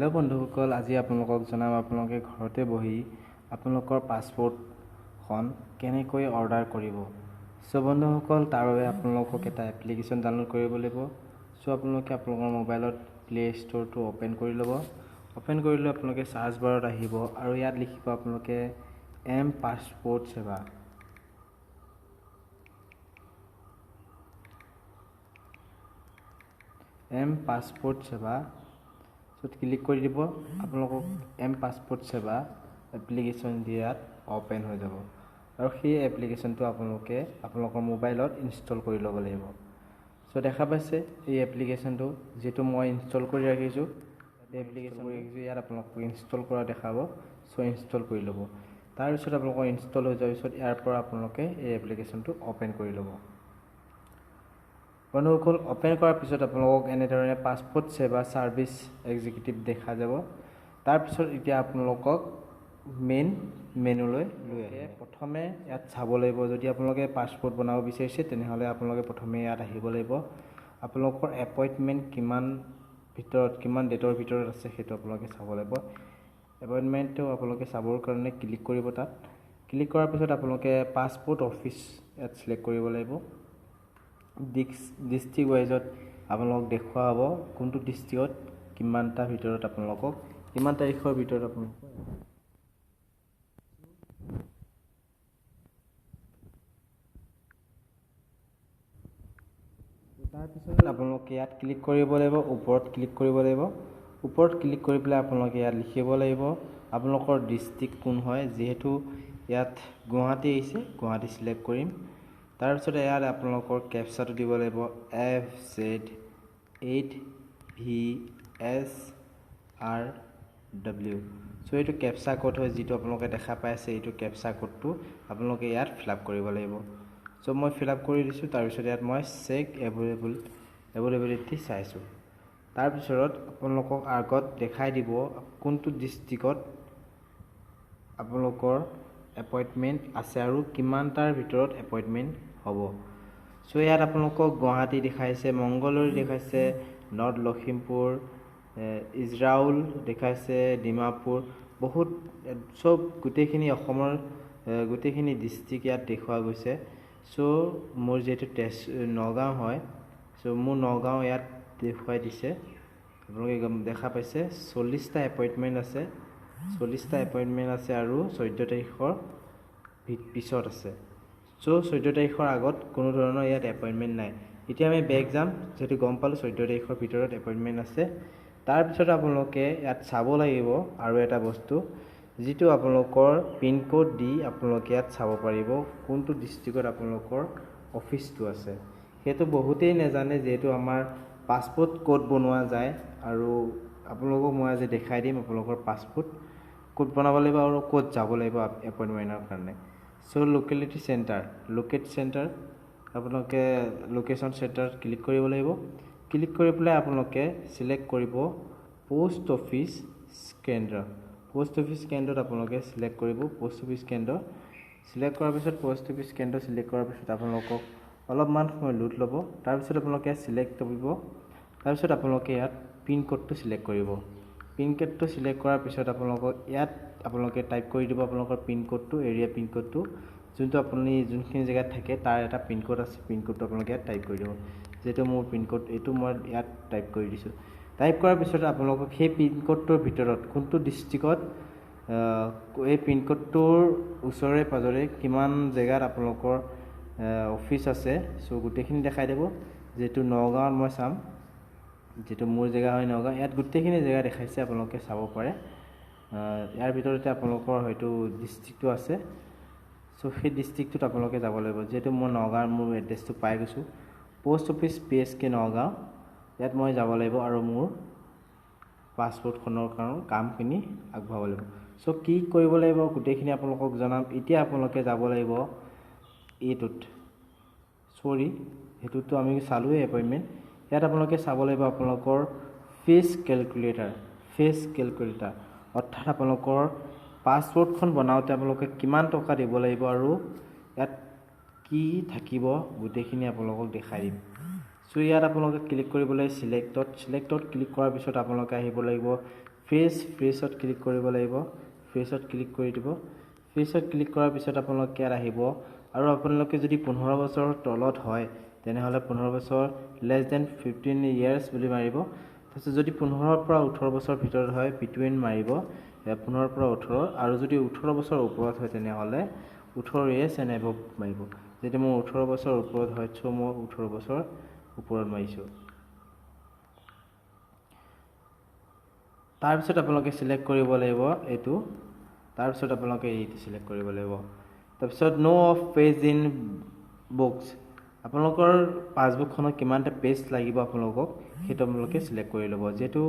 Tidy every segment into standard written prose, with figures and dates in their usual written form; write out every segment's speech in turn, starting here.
Hello' বন্ধুসকল, আজি আপোনালোকক জনাম আপোনালোকে ঘৰতে বহি আপোনালোকৰ পাছপোৰ্টখন কেনেকৈ অৰ্ডাৰ কৰিব। বন্ধুসকল, তাৰ বাবে আপোনালোকক এটা এপ্লিকেশ্যন ডাউনলোড কৰিব লাগিব। আপোনালোকে আপোনালোকৰ মোবাইলত প্লে ষ্ট'ৰটো অ'পেন কৰি ল'ব। অ'পেন কৰিলে আপোনালোকে চাৰ্চ বাৰত আহিব আৰু ইয়াত লিখিব আপোনালোকে এম পাছপোৰ্ট সেৱা। এম পাছপোৰ্ট সেৱা ক্লিক কৰি দিব। আপোনালোকক এম পাছপোৰ্ট সেৱা এপ্লিকেশ্যন দিয়াত অ'পেন হৈ যাব আৰু সেই এপ্লিকেশ্যনটো আপোনালোকে আপোনালোকৰ মোবাইলত ইনষ্টল কৰি ল'ব লাগিব। দেখা পাইছে এই এপ্লিকেশ্যনটো যিটো মই ইনষ্টল কৰি ৰাখিছোঁ। ইয়াত আপোনালোকক ইনষ্টল কৰা দেখাব। ইনষ্টল কৰি ল'ব। তাৰপিছত আপোনালোকৰ ইনষ্টল হৈ যোৱাৰ পিছত ইয়াৰ পৰা আপোনালোকে এই এপ্লিকেশ্যনটো অ'পেন কৰি ল'ব। বন্ধুসকল, অ'পেন কৰাৰ পিছত আপোনালোকক এনেধৰণে পাছপোৰ্ট সেৱা ছাৰ্ভিচ এক্সিকিউটিভ দেখা যাব। তাৰপিছত এতিয়া আপোনালোকক মেইন মেনুলৈ লৈ আহে। প্ৰথমে ইয়াত চাব লাগিব, যদি আপোনালোকে পাছপোৰ্ট বনাব বিচাৰিছে তেনেহ'লে আপোনালোকে প্ৰথমে ইয়াত আহিব লাগিব। আপোনালোকৰ এপইণ্টমেণ্ট কিমান ডেটৰ ভিতৰত আছে সেইটো আপোনালোকে চাব লাগিব। এপইণ্টমেণ্টটো আপোনালোকে চাবৰ কাৰণে ক্লিক কৰিব। তাত ক্লিক কৰাৰ পিছত আপোনালোকে পাছপোৰ্ট অফিচ ইয়াত চিলেক্ট কৰিব লাগিব। ডিষ্ট্ৰিক্ট ৱাইজত আপোনালোকক দেখুওৱা হ'ব কোনটো ডিষ্ট্ৰিক্টত কিমানটা ভিতৰত আপোনালোকক কিমান তাৰিখৰ ভিতৰত আপোনালোকক তাৰপিছত আপোনালোকে ইয়াত ক্লিক কৰিব লাগিব। ওপৰত ক্লিক কৰিব লাগিব। ওপৰত ক্লিক কৰি পেলাই আপোনালোকে ইয়াত লিখিব লাগিব আপোনালোকৰ ডিষ্ট্ৰিক্ট কোন হয়। যিহেতু ইয়াত গুৱাহাটী আহিছে, গুৱাহাটী চিলেক্ট কৰিম। তাৰপিছত ইয়াত আপোনালোকৰ কেপচাটো দিব লাগিব FZ8VSRW। এইটো কেপচা কোড হয়, যিটো আপোনালোকে দেখা পাই আছে। এইটো কেপচা কোডটো আপোনালোকে ইয়াত ফিল আপ কৰিব লাগিব। মই ফিল আপ কৰি দিছোঁ। তাৰপিছত ইয়াত মই চেক এভেইলেবিলিটি চাইছোঁ। তাৰপিছত আপোনালোকক আগত দেখাই দিব কোনটো ডিষ্ট্ৰিক্টত আপোনালোকৰ এপইণ্টমেণ্ট আছে আৰু কিমানটাৰ ভিতৰত এপইণ্টমেণ্ট হ'ব। ইয়াত আপোনালোকক গুৱাহাটী দেখাইছে, মংগলদৈ দেখাইছে, নৰ্থ লখিমপুৰ, ইজৰাউল দেখাইছে, ডিমাপুৰ, বহুত গোটেইখিনি অসমৰ গোটেইখিনি ডিষ্ট্ৰিক্ট ইয়াত দেখুওৱা গৈছে। মোৰ যিহেতু নগাঁও হয়, মোৰ নগাঁও ইয়াত দেখুৱাই দিছে। আপোনালোকে দেখা পাইছে 40টা এপইণ্টমেণ্ট আছে। 40টা এপইণ্টমেণ্ট আছে আৰু 14 তাৰিখৰ পিছত আছে। 14 তাৰিখৰ আগত কোনো ধৰণৰ ইয়াত এপইণ্টমেণ্ট নাই। এতিয়া আমি বেক যাম, যিহেতু গম পালোঁ 14 তাৰিখৰ ভিতৰত এপইণ্টমেণ্ট আছে। তাৰপিছত আপোনালোকে ইয়াত চাব লাগিব আৰু এটা বস্তু, যিটো আপোনালোকৰ পিনক'ড দি আপোনালোকে ইয়াত চাব পাৰিব কোনটো ডিষ্ট্ৰিক্টত আপোনালোকৰ অফিচটো আছে। সেইটো বহুতেই নাজানে, যিহেতু আমাৰ পাছপোৰ্ট ক'ত বনোৱা যায় আৰু আপোনালোকক মই আজি দেখাই দিম আপোনালোকৰ পাছপোৰ্ট ক'ত বনাব লাগিব আৰু ক'ত যাব লাগিব এপইণ্টমেণ্টৰ কাৰণে। লোকেট চেণ্টাৰ আপোনালোকে লোকেশ্যন চেণ্টাৰত ক্লিক কৰিব লাগিব। ক্লিক কৰি পেলাই আপোনালোকে চিলেক্ট কৰিব পোষ্ট অফিচ কেন্দ্ৰ। পোষ্ট অফিচ কেন্দ্ৰত আপোনালোকে চিলেক্ট কৰিব। পোষ্ট অফিচ কেন্দ্ৰ চিলেক্ট কৰাৰ পিছত আপোনালোকক অলপমান সময় লোড ল'ব। তাৰপিছত আপোনালোকে চিলেক্ট কৰিব। তাৰপিছত আপোনালোকে ইয়াত পিনক'ডটো চিলেক্ট কৰিব। পিনক'ডটো চিলেক্ট কৰাৰ পিছত আপোনালোকে টাইপ কৰি দিব আপোনালোকৰ পিনক'ডটো, এৰিয়া পিনক'ডটো, যোনটো আপুনি যোনখিনি জেগাত থাকে তাৰ এটা পিনক'ড আছে। পিনক'ডটো আপোনালোকে ইয়াত টাইপ কৰি দিব। যিহেতু মোৰ পিনক'ড এইটো মই ইয়াত টাইপ কৰি দিছোঁ। টাইপ কৰাৰ পিছত আপোনালোকক সেই পিনক'ডটোৰ ভিতৰত কোনটো ডিষ্ট্ৰিক্টত এই পিনক'ডটোৰ ওচৰে পাঁজৰে কিমান জেগাত আপোনালোকৰ অফিচ আছে, গোটেইখিনি দেখাই দিব। যিহেতু নগাঁৱত মই চাম, যিহেতু মোৰ জেগা হয় নগাঁও, ইয়াত গোটেইখিনি জেগা দেখাইছে, আপোনালোকে চাব পাৰে। ইয়াৰ ভিতৰতে আপোনালোকৰ হয়তো ডিষ্ট্ৰিক্টটো আছে। সেই ডিষ্ট্ৰিক্টটোত আপোনালোকে যাব লাগিব। যিহেতু মই নগাঁৱৰ মোৰ এড্ৰেছটো পাই গৈছোঁ, পোষ্ট অফিচ PSK নগাঁও, ইয়াত মই যাব লাগিব আৰু মোৰ পাছপোৰ্টখনৰ কাৰণে কামখিনি আগবঢ়াব লাগিব। কি কৰিব লাগিব গোটেইখিনি আপোনালোকক জনাম। এতিয়া আপোনালোকে যাব লাগিব এইটোত। সেইটোতো আমি চালোঁৱেই এপইণ্টমেণ্ট। ইয়াত আপোনালোকে চাব লাগিব আপোনালোকৰ ফিজ কেলকুলেটাৰ, অৰ্থাৎ আপোনালোকৰ পাছপোৰ্টখন বনাওঁতে আপোনালোকে কিমান টকা দিব লাগিব আৰু ইয়াত কি থাকিব গোটেইখিনি আপোনালোকক দেখাই দিম। ইয়াত আপোনালোকে ক্লিক কৰিবলৈ চিলেক্টত ক্লিক কৰাৰ পিছত আপোনালোকে আহিব লাগিব ফ্ৰিজত ক্লিক কৰিব লাগিব ফ্ৰিজত ক্লিক কৰি দিব ফ্ৰিজত ক্লিক কৰাৰ পিছত আপোনালোকে ইয়াত আহিব আৰু আপোনালোকে যদি 15 বছৰৰ তলত হয় তেনেহ'লে 15 বছৰ লেছ দেন 15 ইয়াৰ্ছ বুলি মাৰিব তাৰপিছত যদি 15 পৰা 18 বছৰ ভিতৰত হয় বিটুইন মাৰিব 15 পৰা 18 আৰু যদি 18 বছৰ ওপৰত হয় তেনেহ'লে 18 ইয়াৰ্ছ এণ্ড এবভ মাৰিব যদি মোৰ 18 বছৰ ওপৰত হয় চ' মই 18 বছৰ ওপৰত মাৰিছোঁ তাৰপিছত আপোনালোকে সিলেক্ট কৰিব লাগিব এইটো তাৰপিছত আপোনালোকে এইটো সিলেক্ট কৰিব লাগিব তাৰপিছত নো অফ পেজ ইন বুকছ আপোনালোকৰ পাছবুকখনত কিমানটা পেজ লাগিব আপোনালোকক সেইটো আপোনালোকে সিলেক্ট কৰি ল'ব যেহেতু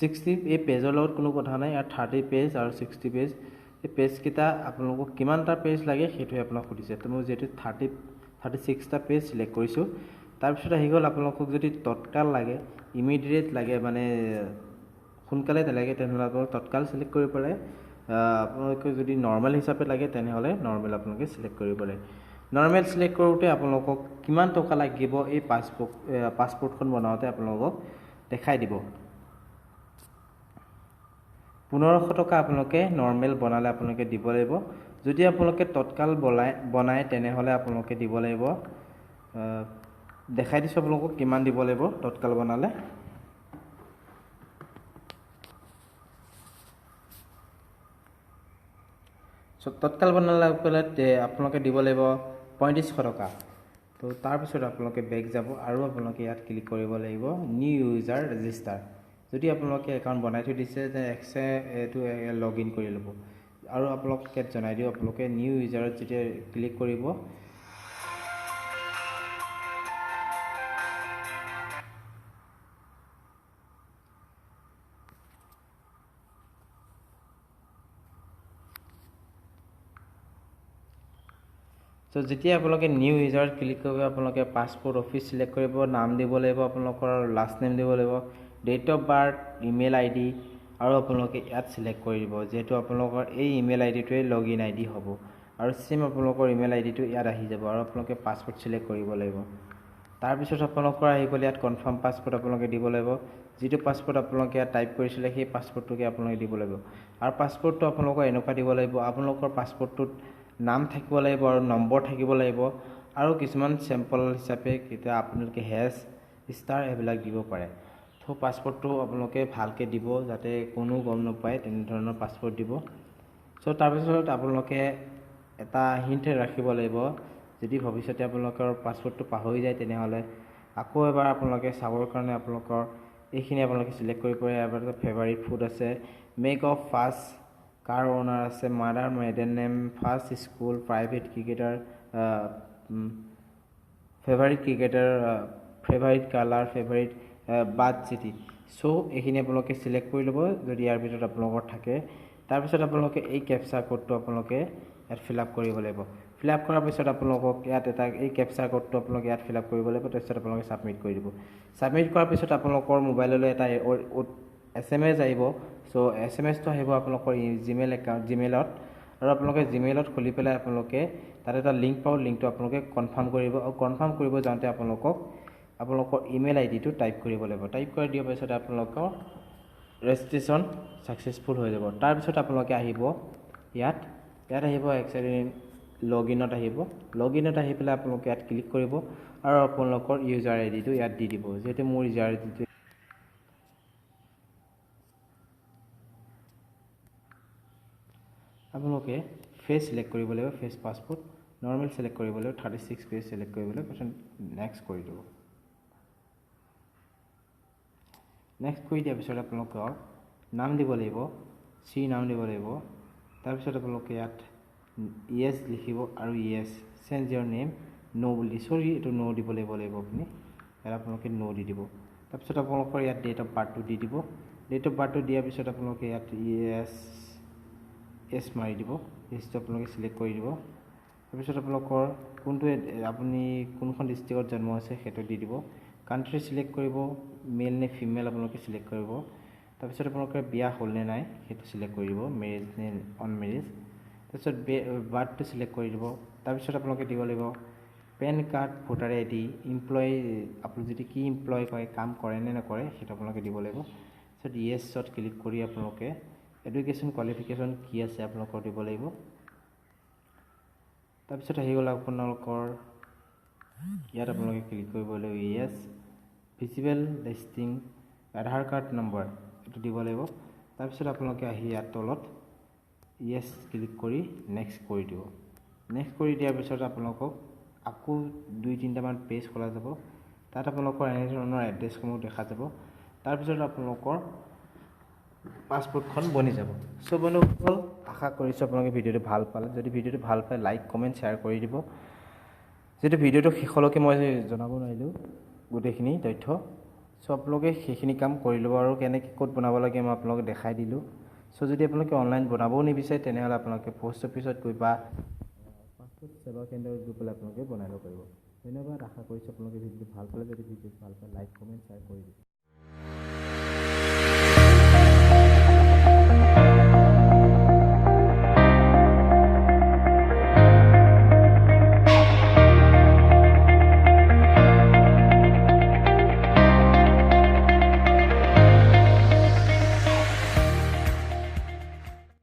60 এই পেজৰ লগত কোনো কথা নাই আৰু 30 পেজ আৰু 60 পেজ এই পেজকেইটা আপোনালোকক কিমানটা পেজ লাগে সেইটোৱে আপোনাক সুধিছে তো মই যেহেতু 36টা পেজ সিলেক্ট কৰিছোঁ তাৰপিছত আহি গ'ল আপোনালোকক যদি তৎকাল লাগে ইমিডিয়েট লাগে মানে সোনকালে লাগে তেনেহ'লে আপোনালোকে তৎকাল সিলেক্ট কৰিব পাৰে আপোনালোকে যদি নৰ্মেল হিচাপে লাগে তেনেহ'লে নৰ্মেল আপোনালোকে সিলেক্ট কৰিব পাৰে নৰ্মেল সিলেক্ট কৰোঁতে আপোনালোকক কিমান টকা লাগিব এই পাছপোৰ্টখন বনাওঁতে আপোনালোকক দেখাই দিব 1500 টকা আপোনালোকে নৰ্মেল বনালে আপোনালোকে দিব লাগিব যদি আপোনালোকে তৎকাল বনায় তেনেহ'লে আপোনালোকে দিব লাগিব দেখাই দিছোঁ আপোনালোকক কিমান দিব লাগিব তৎকাল বনালে তৎকাল বনালে আপোনালোকে দিব লাগিব 3500 টকা তো তাৰপিছত আপোনালোকে বেক যাব আৰু আপোনালোকে ইয়াত ক্লিক কৰিব লাগিব নিউ ইউজাৰ ৰেজিষ্টাৰ যদি আপোনালোকে একাউণ্ট বনাই থৈ দিছে যে এক্সে এইটো লগ ইন কৰি ল'ব আৰু আপোনালোকে ইয়াত জনাই দিওঁ আপোনালোকে নিউ ইউজাৰত যেতিয়া ক্লিক কৰিব তো যেতিয়া আপোনালোকে নিউ ইউজাৰত ক্লিক কৰিব আপোনালোকে পাছপোৰ্ট অফিচ সিলেক্ট কৰিব নাম দিব লাগিব আপোনালোকৰ লাষ্ট নেম দিব লাগিব date of birth email ID আৰু আপোনালোকে ইয়াত সিলেক্ট কৰি দিব যেহেতু আপোনালোকৰ এই ইমেইল আইডিটোৱে লগইন আইডি হ'ব আৰু সেম আপোনালোকৰ ইমেইল আইডিটো ইয়াত আহি যাব আৰু আপোনালোকে পাছপোৰ্ট সিলেক্ট কৰিব লাগিব তাৰপিছত আপোনালোকৰ আহি গ'ল ইয়াত কনফাৰ্ম পাছপোৰ্ট আপোনালোকে দিব লাগিব যিটো পাছপোৰ্ট আপোনালোকে ইয়াত টাইপ কৰিছিলে সেই পাছপোৰ্টটোকে আপোনালোকে দিব লাগিব আৰু পাছপোৰ্টটো আপোনালোকৰ এনেকুৱা দিব লাগিব আপোনালোকৰ পাছপোৰ্টটোত নাম থাকিব লাগিব আৰু নম্বৰ থাকিব লাগিব আৰু কিছুমান চেম্পল হিচাপে কেতিয়া আপোনালোকে হেছ ষ্টাৰ এইবিলাক দিব পাৰে তো পাছপোৰ্টটো আপোনালোকে ভালকৈ দিব যাতে কোনো গম নাপায় তেনেধৰণৰ পাছপোৰ্ট দিব চ' তাৰপিছত আপোনালোকে এটা হিণ্ট ৰাখিব লাগিব যদি ভৱিষ্যতে আপোনালোকৰ পাছপোৰ্টটো পাহৰি যায় তেনেহ'লে আকৌ এবাৰ আপোনালোকে চাবৰ কাৰণে আপোনালোকৰ এইখিনি আপোনালোকে সিলেক্ট কৰিব পাৰে এবাৰ ফেভাৰিট ফুড আছে make of first car owner আছে mother maiden name first school private cricketer favourite colour favourite birth city চ' এইখিনি আপোনালোকে সিলেক্ট কৰি ল'ব যদি ইয়াৰ ভিতৰত আপোনালোকৰ থাকে তাৰপিছত আপোনালোকে এই কেপচাৰ কোডটো আপোনালোকে ইয়াত ফিল আপ কৰিব লাগিব ফিল আপ কৰাৰ পিছত আপোনালোকক ইয়াত এটা এই কেপচাৰ কোডটো আপোনালোকে ইয়াত ফিল আপ কৰিব লাগিব তাৰপিছত আপোনালোকে ছাবমিট কৰি দিব ছাবমিট কৰাৰ পিছত আপোনালোকৰ মোবাইললৈ এটা SMS আহিব চ' SMSটো আহিব আপোনালোকৰ জিমেইলত আৰু আপোনালোকে জিমেইলত খুলি পেলাই আপোনালোকে তাত এটা লিংক পাব লিংকটো আপোনালোকে কনফাৰ্ম কৰিব আৰু কনফাৰ্ম কৰিব যাওঁতে আপোনালোকৰ ইমেইল আইডিটো টাইপ কৰিব লাগিব টাইপ কৰি দিয়াৰ পিছত আপোনালোকৰ ৰেজিষ্ট্ৰেশ্যন ছাকচেছফুল হৈ যাব তাৰপিছত আপোনালোকে আহিব ইয়াত আহিব একচুৱেলি লগইনত আহি পেলাই আপোনালোকে ইয়াত ক্লিক কৰিব আৰু আপোনালোকৰ ইউজাৰ আইডিটো ইয়াত দি দিব যিহেতু মোৰ ইউজাৰ আইডিটো আপোনালোকে ফেচ সিলেক্ট কৰিব লাগিব ফেচ পাছপোৰ্ট নৰ্মেল সিলেক্ট কৰিব লাগিব 36 পেজ সিলেক্ট কৰিব লাগিব তাৰপিছত নেক্সট কৰি দিব নেক্সট কৰি দিয়াৰ পিছত আপোনালোকৰ নাম দিব লাগিব নাম দিব লাগিব তাৰপিছত আপোনালোকে ইয়াত ইয়েছ লিখিব আৰু ইয়েছ চেঞ্জ ইয়ৰ নেম বুলি এইটো দিব লাগিব আপুনি ইয়াত আপোনালোকে দি দিব তাৰপিছত আপোনালোকৰ ইয়াত ডেট অফ বাৰ্থটো দি দিব ডেট অফ বাৰ্থটো দিয়াৰ পিছত আপোনালোকে ইয়াত এছ মাৰি দিব এছটো আপোনালোকে সিলেক্ট কৰি দিব তাৰপিছত আপোনালোকৰ আপুনি কোনখন ডিষ্ট্ৰিক্টত জন্ম হৈছে সেইটো দি দিব কাণ্ট্ৰি সিলেক্ট কৰিব মেল নে ফিমেল আপোনালোকে সিলেক্ট কৰিব তাৰপিছত আপোনালোকৰ বিয়া হ'ল নে নাই সেইটো সিলেক্ট কৰি দিব মেৰেজ নে অনমেৰেজ তাৰপিছত বাৰ্থটো সিলেক্ট কৰি দিব তাৰপিছত আপোনালোকে দিব লাগিব PAN card voter ID employee আপুনি যদি কি এমপ্লয় কৰে কাম কৰে নে নকৰে সেইটো আপোনালোকে দিব লাগিব তাৰপিছত য়েছত ক্লিক কৰি আপোনালোকে এডুকেশ্যন কোৱালিফিকেশ্যন কি আছে আপোনালোকৰ দিব লাগিব। তাৰপিছত আহি গ'ল আপোনালোকৰ ইয়াত আপোনালোকে ক্লিক কৰিব লাগিব য়েছ। ভিজিবল লিষ্টিং আধাৰ কাৰ্ড নম্বৰ এইটো দিব লাগিব। তাৰপিছত আপোনালোকে আহি ইয়াত তলত য়েছ ক্লিক কৰি নেক্সট কৰি দিব। নেক্সট কৰি দিয়াৰ পিছত আপোনালোকক আকৌ 2-3টামান পেজ খোলা যাব। তাত আপোনালোকৰ এনে ধৰণৰ এড্ৰেছসমূহ দেখা যাব। তাৰপিছত আপোনালোকৰ পাছপোৰ্টখন বনি যাব। চ' বন্ধুসকল, আশা কৰিছোঁ আপোনালোকে ভিডিঅ'টো ভাল পালে। যদি ভিডিঅ'টো ভাল পায় লাইক কমেণ্ট শ্বেয়াৰ কৰি দিব। যিহেতু ভিডিঅ'টো শেষলৈকে মই জনাব নোৱাৰিলোঁ গোটেইখিনি তথ্য, চ' আপোনালোকে সেইখিনি কাম কৰি ল'ব। আৰু কেনেকৈ ক'ত বনাব লাগে মই আপোনালোকে দেখাই দিলোঁ। চ' যদি আপোনালোকে অনলাইন বনাবও নিবিচাৰে তেনেহ'লে আপোনালোকে পোষ্ট অফিচত গৈ বা পাছপোৰ্ট সেৱা কেন্দ্ৰত গৈ পেলাই আপোনালোকে বনাই ল'ব পাৰিব। ধন্যবাদ। আশা কৰিছোঁ আপোনালোকে ভিডিঅ'টো ভাল পালে। যদি ভিডিঅ'টো ভাল পায় লাইক কমেণ্ট শ্বেয়াৰ কৰি দিব।